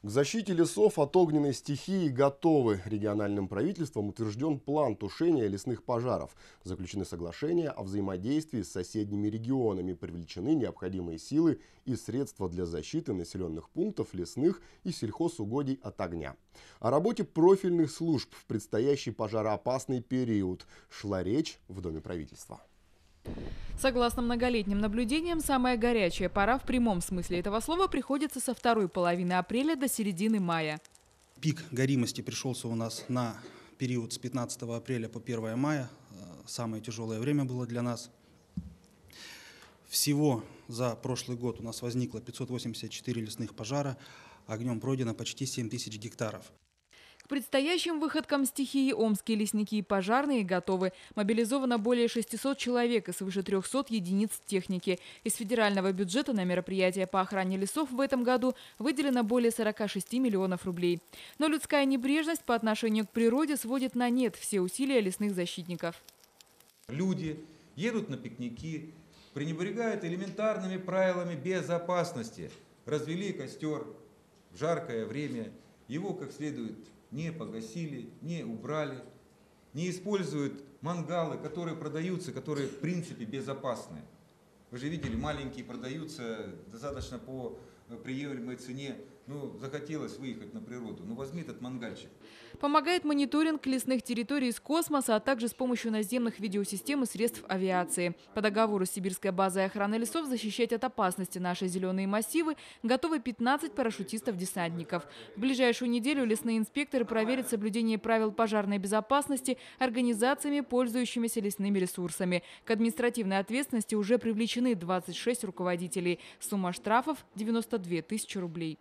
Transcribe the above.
К защите лесов от огненной стихии готовы. Региональным правительством утвержден план тушения лесных пожаров. Заключены соглашения о взаимодействии с соседними регионами. Привлечены необходимые силы и средства для защиты населенных пунктов, лесных и сельхозугодий от огня. О работе профильных служб в предстоящий пожароопасный период шла речь в Доме правительства. Согласно многолетним наблюдениям, самая горячая пора в прямом смысле этого слова приходится со второй половины апреля до середины мая. Пик горимости пришелся у нас на период с 15 апреля по 1 мая. Самое тяжелое время было для нас. Всего за прошлый год у нас возникло 584 лесных пожара. Огнем пройдено почти 7000 гектаров. К предстоящим выходкам стихии омские лесники и пожарные готовы. Мобилизовано более 600 человек и свыше 300 единиц техники. Из федерального бюджета на мероприятия по охране лесов в этом году выделено более 46 миллионов рублей. Но людская небрежность по отношению к природе сводит на нет все усилия лесных защитников. Люди едут на пикники, пренебрегают элементарными правилами безопасности. Развели костер в жаркое время, его как следует не погасили, не убрали, не используют мангалы, которые продаются, которые в принципе безопасны. Вы же видели, маленькие продаются достаточно по приемлемой цене. Ну, захотелось выехать на природу. Ну, возьми этот мангальчик. Помогает мониторинг лесных территорий из космоса, а также с помощью наземных видеосистем и средств авиации. По договору с Сибирской базой охраны лесов защищать от опасности наши зеленые массивы готовы 15 парашютистов-десантников. В ближайшую неделю лесные инспекторы проверят соблюдение правил пожарной безопасности организациями, пользующимися лесными ресурсами. К административной ответственности уже привлечены 26 руководителей. Сумма штрафов – 92 тысячи рублей.